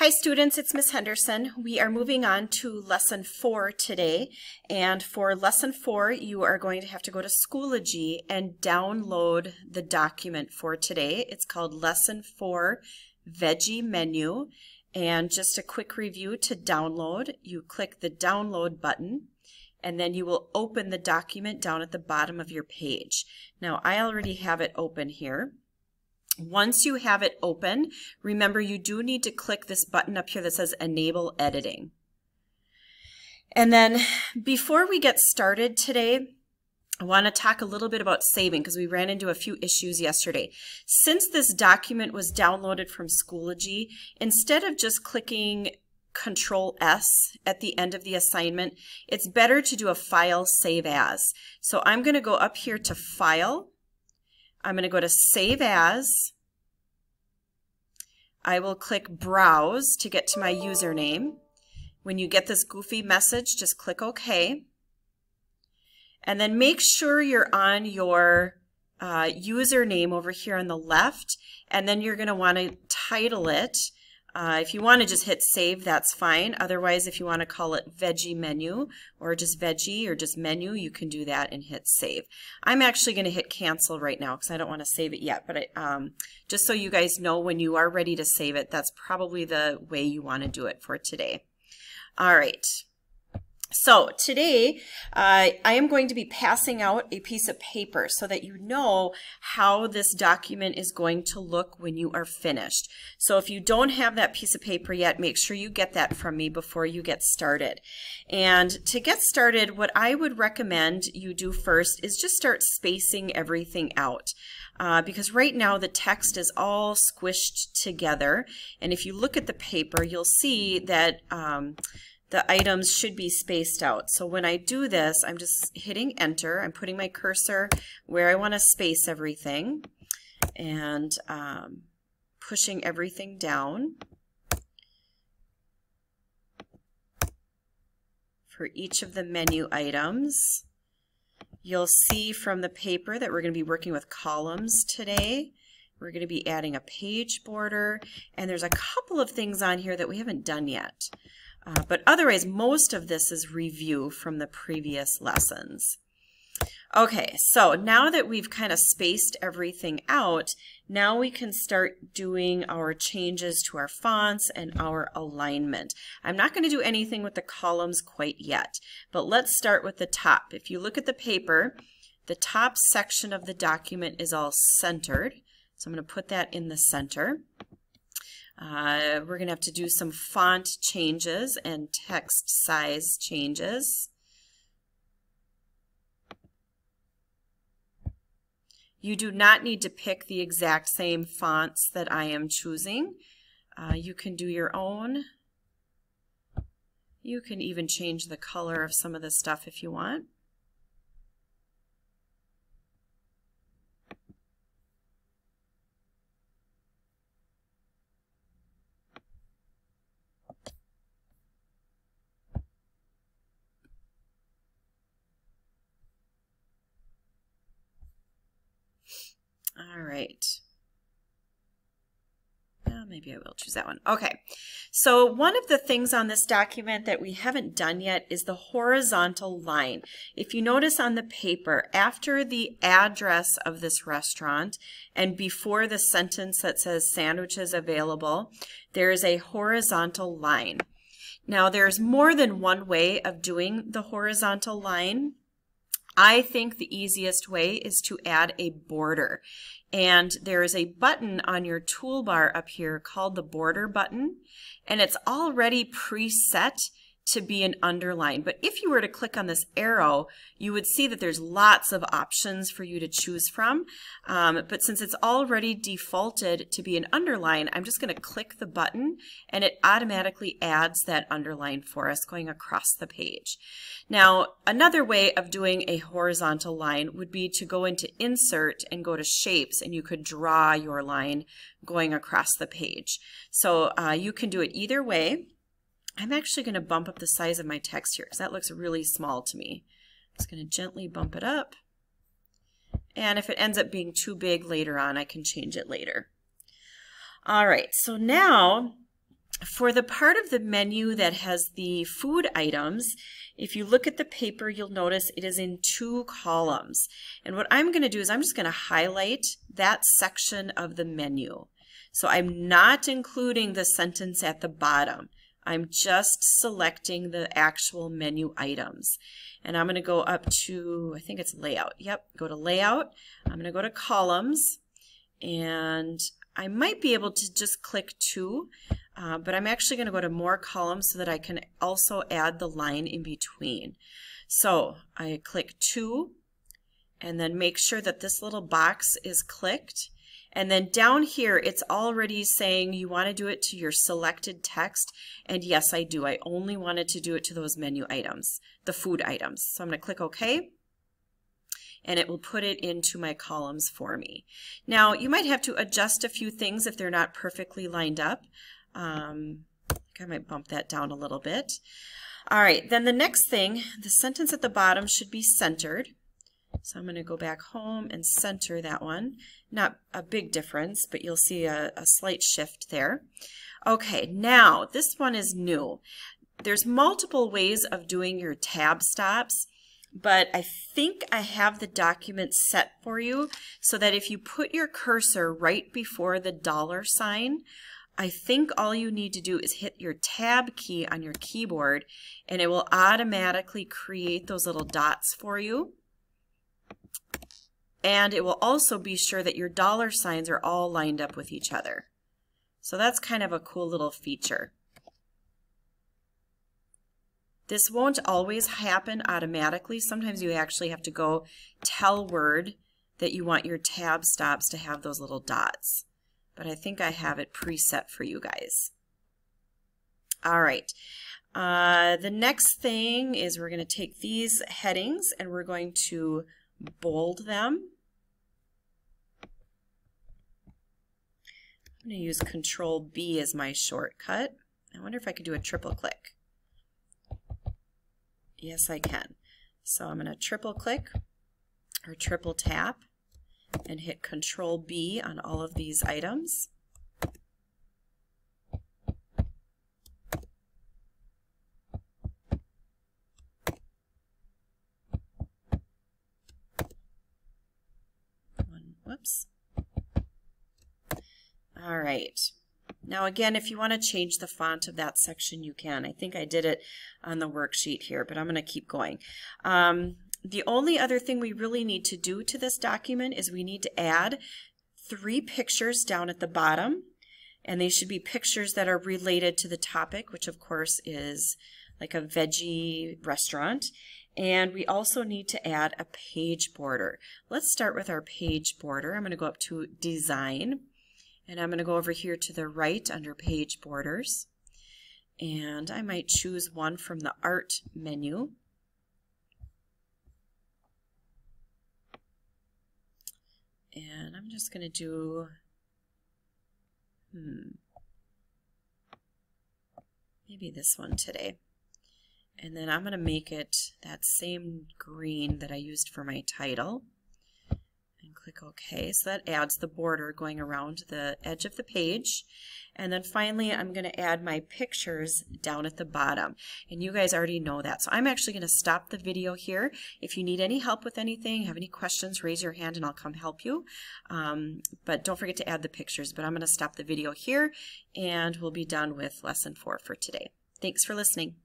Hi students, it's Miss Henderson. We are moving on to lesson 4 today, and for lesson 4 you are going to have to go to Schoology and download the document for today. It's called Lesson 4 Veggie Menu, and just a quick review to download. You click the download button and then you will open the document down at the bottom of your page. Now I already have it open here. Once you have it open, remember you do need to click this button up here that says Enable Editing. And then before we get started today, I want to talk a little bit about saving because we ran into a few issues yesterday. Since this document was downloaded from Schoology, instead of just clicking Control S at the end of the assignment, it's better to do a File Save As. So I'm going to go up here to File. I'm going to go to Save As. I will click Browse to get to my username. When you get this goofy message, just click OK. And then make sure you're on your username over here on the left, and then you're going to want to title it. If you want to just hit save, that's fine. Otherwise, if you want to call it Veggie Menu or just Veggie or just Menu, you can do that and hit save. I'm actually going to hit cancel right now because I don't want to save it yet. But just so you guys know, when you are ready to save it, that's probably the way you want to do it for today. All right. So today I am going to be passing out a piece of paper so that you know how this document is going to look when you are finished. So if you don't have that piece of paper yet, make sure you get that from me before you get started. And to get started, what I would recommend you do first is just start spacing everything out. Because right now the text is all squished together, and if you look at the paper, you'll see that the items should be spaced out. So when I do this, I'm just hitting enter. I'm putting my cursor where I want to space everything and pushing everything down for each of the menu items. You'll see from the paper that we're going to be working with columns today. We're going to be adding a page border, and there's a couple of things on here that we haven't done yet. But otherwise, most of this is review from the previous lessons. Okay, so now that we've kind of spaced everything out, now we can start doing our changes to our fonts and our alignment. I'm not going to do anything with the columns quite yet, but let's start with the top. If you look at the paper, the top section of the document is all centered. So I'm going to put that in the center. We're going to have to do some font changes and text size changes. You do not need to pick the exact same fonts that I am choosing. You can do your own. You can even change the color of some of the stuff if you want. All right. Maybe I will choose that one. Okay. So one of the things on this document that we haven't done yet is the horizontal line. If you notice on the paper, after the address of this restaurant and before the sentence that says sandwiches available, there is a horizontal line. Now there's more than one way of doing the horizontal line. I think the easiest way is to add a border. And there is a button on your toolbar up here called the border button, and it's already preset to be an underline. But if you were to click on this arrow, you would see that there's lots of options for you to choose from. But since it's already defaulted to be an underline, I'm just going to click the button and it automatically adds that underline for us going across the page. Now, another way of doing a horizontal line would be to go into Insert and go to Shapes, and you could draw your line going across the page. So you can do it either way. I'm actually going to bump up the size of my text here because that looks really small to me. I'm just going to gently bump it up. And if it ends up being too big later on, I can change it later. All right, so now For the part of the menu that has the food items, if you look at the paper, you'll notice it is in 2 columns. And what I'm going to do is I'm just going to highlight that section of the menu. So I'm not including the sentence at the bottom. I'm just selecting the actual menu items. And I'm going to go up to, I think it's layout. Yep, go to layout. I'm going to go to columns, and I might be able to just click 2, but I'm actually going to go to more columns so that I can also add the line in between. So I click 2, and then make sure that this little box is clicked. And then down here, it's already saying you want to do it to your selected text. And yes, I do. I only wanted to do it to those menu items, the food items. So I'm going to click OK. And it will put it into my columns for me. Now, you might have to adjust a few things if they're not perfectly lined up. I think I might bump that down a little bit. All right, then the next thing, the sentence at the bottom should be centered. So I'm going to go back home and center that one. Not a big difference, but you'll see a slight shift there. Okay, now this one is new. There's multiple ways of doing your tab stops, but I think I have the document set for you so that if you put your cursor right before the $sign, I think all you need to do is hit your tab key on your keyboard and it will automatically create those little dots for you. And it will also be sure that your $signs are all lined up with each other. So that's kind of a cool little feature. This won't always happen automatically. Sometimes you actually have to go tell Word that you want your tab stops to have those little dots. But I think I have it preset for you guys. All right. The next thing is we're going to take these headings and we're going to bold them. I'm going to use Control B as my shortcut. I wonder if I could do a triple click. Yes, I can. So I'm going to triple click or triple tap and hit Control B on all of these items. Whoops. All right. Now again, if you want to change the font of that section, you can. I think I did it on the worksheet here, but I'm going to keep going. The only other thing we really need to do to this document is we need to add 3 pictures down at the bottom, and they should be pictures that are related to the topic, which of course is like a veggie restaurant. And we also need to add a page border. Let's start with our page border. I'm going to go up to Design, and I'm going to go over here to the right under Page Borders. And I might choose one from the Art menu. And I'm just going to do, maybe this one today. And then I'm going to make it that same green that I used for my title. And click OK. So that adds the border going around the edge of the page. And then finally, I'm going to add my pictures down at the bottom. And you guys already know that. So I'm actually going to stop the video here. If you need any help with anything, have any questions, raise your hand and I'll come help you. But don't forget to add the pictures. But I'm going to stop the video here and we'll be done with lesson 4 for today. Thanks for listening.